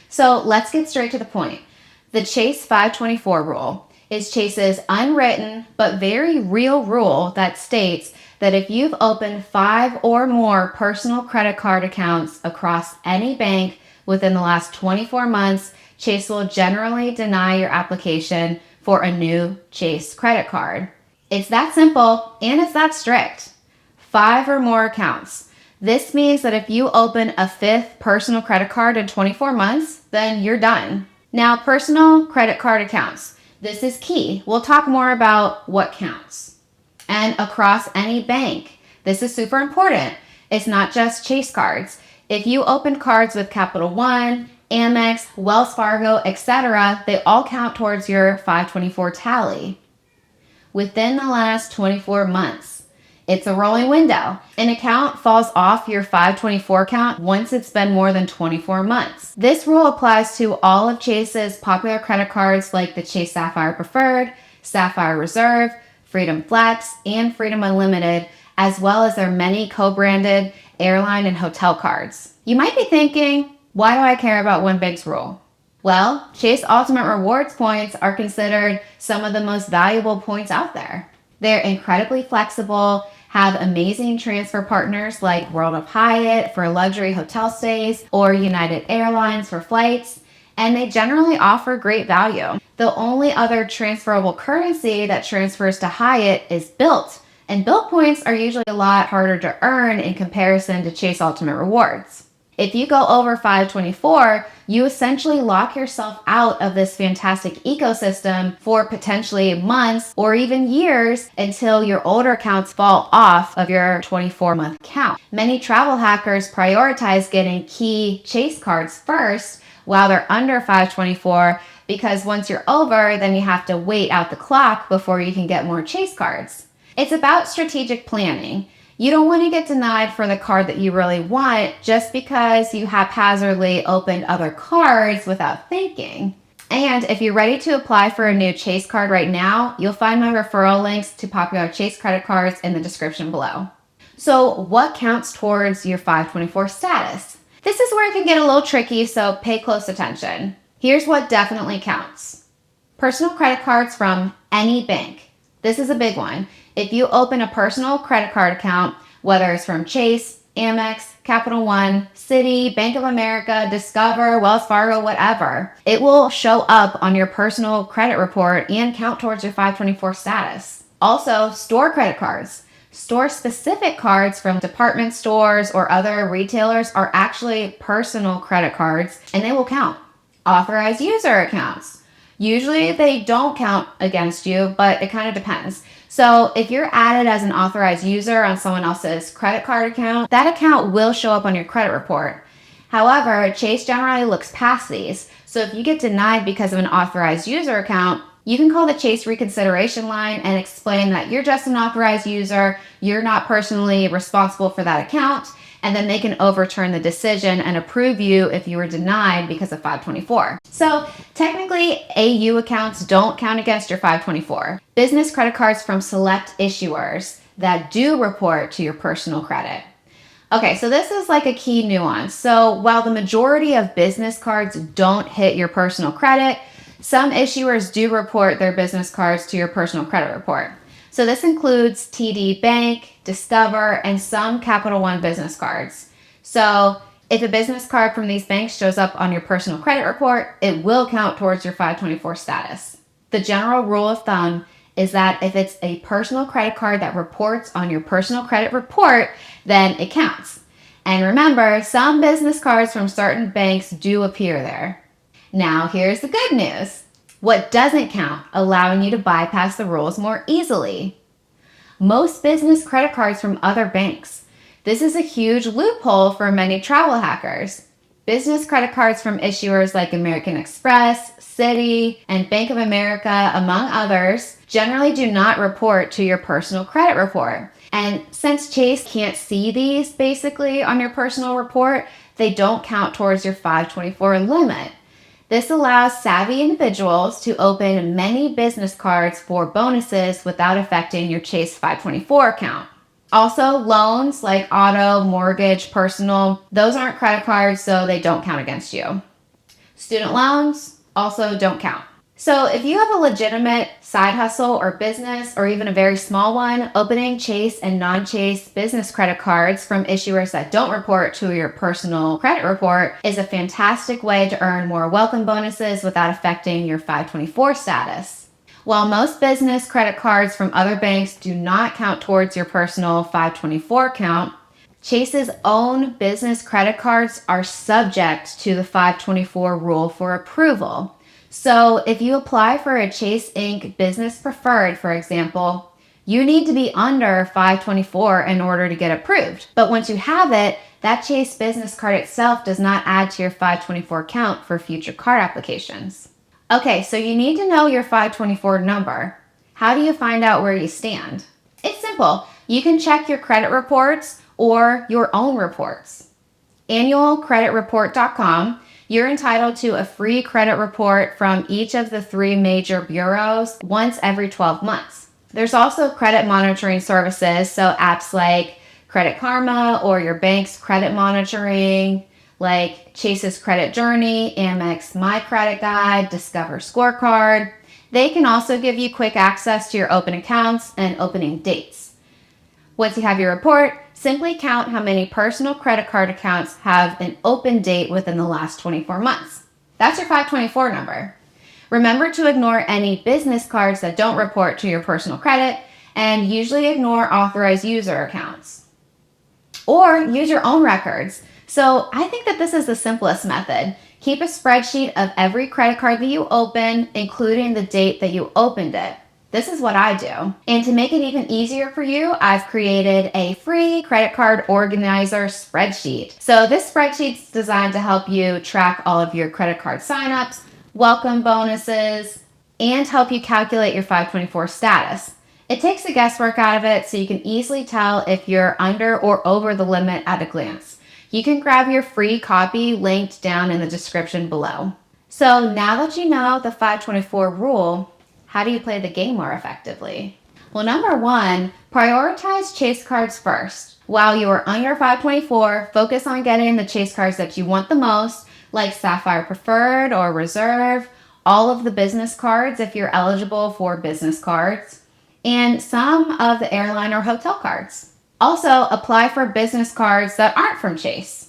So let's get straight to the point. The Chase 524 rule is Chase's unwritten but very real rule that states that if you've opened 5 or more personal credit card accounts across any bank within the last 24 months, Chase will generally deny your application for a new Chase credit card. It's that simple and it's that strict. 5 or more accounts. This means that if you open a 5th personal credit card in 24 months, then you're done. Now, personal credit card accounts. This is key. We'll talk more about what counts. And across any bank. This is super important. It's not just Chase cards. If you open cards with Capital One, Amex, Wells Fargo, etc., they all count towards your 524 tally. Within the last 24 months. It's a rolling window. An account falls off your 524 count once it's been more than 24 months. This rule applies to all of Chase's popular credit cards like the Chase Sapphire Preferred, Sapphire Reserve, Freedom Flex, and Freedom Unlimited, as well as their many co-branded airline and hotel cards. You might be thinking, why do I care about one bank's rule? Well, Chase Ultimate Rewards points are considered some of the most valuable points out there. They're incredibly flexible, have amazing transfer partners like World of Hyatt for luxury hotel stays or United Airlines for flights, and they generally offer great value. The only other transferable currency that transfers to Hyatt is Bilt, and Bilt points are usually a lot harder to earn in comparison to Chase Ultimate Rewards. If you go over 524, you essentially lock yourself out of this fantastic ecosystem for potentially months or even years until your older accounts fall off of your 24-month count. Many travel hackers prioritize getting key Chase cards first while they're under 524 because once you're over, then you have to wait out the clock before you can get more Chase cards. It's about strategic planning. You don't want to get denied for the card that you really want just because you haphazardly opened other cards without thinking. And if you're ready to apply for a new Chase card right now, you'll find my referral links to popular Chase credit cards in the description below. So what counts towards your 524 status? This is where it can get a little tricky, so pay close attention. Here's what definitely counts. Personal credit cards from any bank. This is a big one. If you open a personal credit card account, whether it's from Chase, Amex, Capital One, Citi, Bank of America, Discover, Wells Fargo, whatever, it will show up on your personal credit report and count towards your 524 status. Also, store credit cards. Store-specific cards from department stores or other retailers are actually personal credit cards, and they will count. Authorized user accounts. Usually they don't count against you, but it kind of depends. So if you're added as an authorized user on someone else's credit card account, that account will show up on your credit report. However, Chase generally looks past these. So if you get denied because of an authorized user account, you can call the Chase reconsideration line and explain that you're just an authorized user, you're not personally responsible for that account, and then they can overturn the decision and approve you if you were denied because of 524. So technically, AU accounts don't count against your 524. Business credit cards from select issuers that do report to your personal credit. Okay, so this is like a key nuance. So while the majority of business cards don't hit your personal credit, some issuers do report their business cards to your personal credit report. So this includes TD Bank, Discover, and some Capital One business cards. So if a business card from these banks shows up on your personal credit report, it will count towards your 524 status. The general rule of thumb is that if it's a personal credit card that reports on your personal credit report, then it counts. And remember, some business cards from certain banks do appear there. Now, here's the good news. What doesn't count, allowing you to bypass the rules more easily? Most business credit cards from other banks. This is a huge loophole for many travel hackers. Business credit cards from issuers like American Express, Citi, and Bank of America, among others, generally do not report to your personal credit report. And since Chase can't see these basically on your personal report, they don't count towards your 524 limit. This allows savvy individuals to open many business cards for bonuses without affecting your Chase 524 account. Also, loans like auto, mortgage, personal, those aren't credit cards, so they don't count against you. Student loans also don't count. So if you have a legitimate side hustle or business, or even a very small one, opening Chase and non-Chase business credit cards from issuers that don't report to your personal credit report is a fantastic way to earn more welcome bonuses without affecting your 524 status. While most business credit cards from other banks do not count towards your personal 524 count, Chase's own business credit cards are subject to the 524 rule for approval. So if you apply for a Chase Inc. Business Preferred, for example, you need to be under 524 in order to get approved. But once you have it, that Chase business card itself does not add to your 524 count for future card applications. Okay, so you need to know your 524 number. How do you find out where you stand? It's simple. You can check your credit reports or your own reports. Annualcreditreport.com. You're entitled to a free credit report from each of the 3 major bureaus once every 12 months. There's also credit monitoring services, so apps like Credit Karma or your bank's credit monitoring, like Chase's Credit Journey, Amex My Credit Guide, Discover Scorecard. They can also give you quick access to your open accounts and opening dates. Once you have your report, simply count how many personal credit card accounts have an open date within the last 24 months. That's your 524 number. Remember to ignore any business cards that don't report to your personal credit, and usually ignore authorized user accounts. Or use your own records. So I think that this is the simplest method. Keep a spreadsheet of every credit card that you open, including the date that you opened it. This is what I do. And to make it even easier for you, I've created a free credit card organizer spreadsheet. So this spreadsheet's designed to help you track all of your credit card signups, welcome bonuses, and help you calculate your 524 status. It takes the guesswork out of it so you can easily tell if you're under or over the limit at a glance. You can grab your free copy linked down in the description below. So now that you know the 524 rule, how do you play the game more effectively? Well, number 1, prioritize Chase cards first. While you are under 524, focus on getting the Chase cards that you want the most, like Sapphire Preferred or Reserve, all of the business cards if you're eligible for business cards, and some of the airline or hotel cards. Also, apply for business cards that aren't from Chase.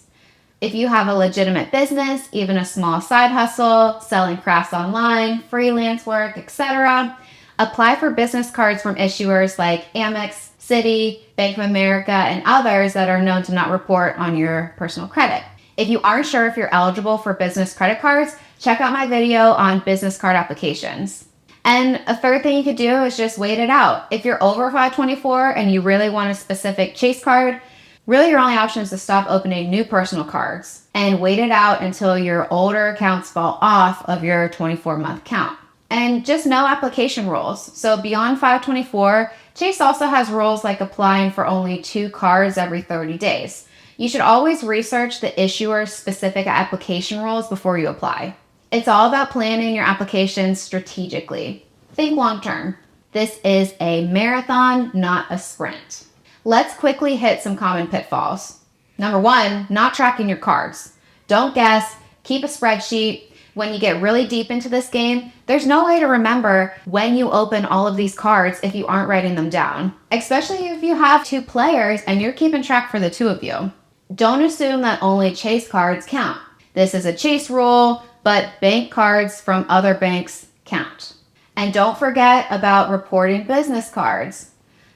If you have a legitimate business, even a small side hustle, selling crafts online, freelance work, etc., apply for business cards from issuers like Amex, Citi, Bank of America, and others that are known to not report on your personal credit. If you aren't sure if you're eligible for business credit cards, check out my video on business card applications. And a third thing you could do is just wait it out. If you're over 524 and you really want a specific Chase card, really your only option is to stop opening new personal cards and wait it out until your older accounts fall off of your 24-month count. And just know application rules. So beyond 524, Chase also has rules like applying for only 2 cards every 30 days. You should always research the issuer's specific application rules before you apply. It's all about planning your application strategically. Think long term. This is a marathon, not a sprint. Let's quickly hit some common pitfalls. Number 1, not tracking your cards. Don't guess, keep a spreadsheet. When you get really deep into this game, there's no way to remember when you open all of these cards if you aren't writing them down, especially if you have 2 players and you're keeping track for the 2 of you. Don't assume that only Chase cards count. This is a Chase rule, but bank cards from other banks count. And don't forget about reporting business cards.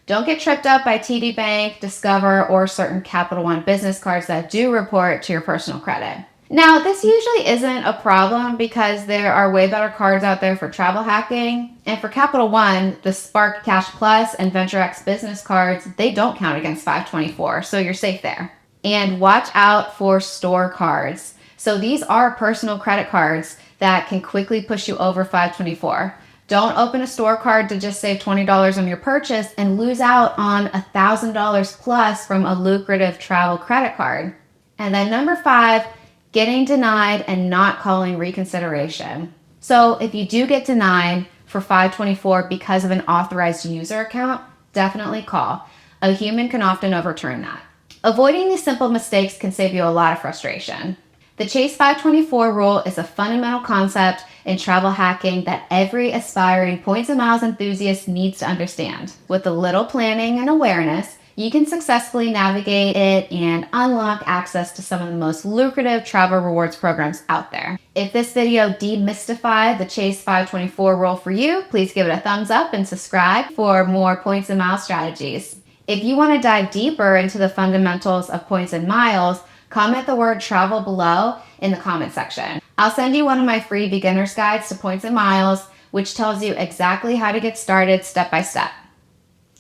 Don't get tripped up by TD Bank, Discover, or certain Capital One business cards that do report to your personal credit. Now, this usually isn't a problem because there are way better cards out there for travel hacking. And for Capital One, the Spark Cash Plus and VentureX business cards, they don't count against 524, so you're safe there. And watch out for store cards. So these are personal credit cards that can quickly push you over 524. Don't open a store card to just save $20 on your purchase and lose out on $1,000 plus from a lucrative travel credit card. And then number 5, getting denied and not calling reconsideration. So if you do get denied for 524 because of an authorized user account, definitely call. A human can often overturn that. Avoiding these simple mistakes can save you a lot of frustration. The Chase 524 rule is a fundamental concept in travel hacking that every aspiring points and miles enthusiast needs to understand. With a little planning and awareness, you can successfully navigate it and unlock access to some of the most lucrative travel rewards programs out there. If this video demystified the Chase 524 rule for you, please give it a thumbs up and subscribe for more points and miles strategies. If you want to dive deeper into the fundamentals of points and miles, comment the word travel below in the comment section. I'll send you one of my free beginner's guides to points and miles, which tells you exactly how to get started step by step.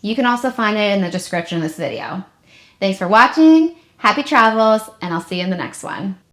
You can also find it in the description of this video. Thanks for watching, happy travels, and I'll see you in the next one.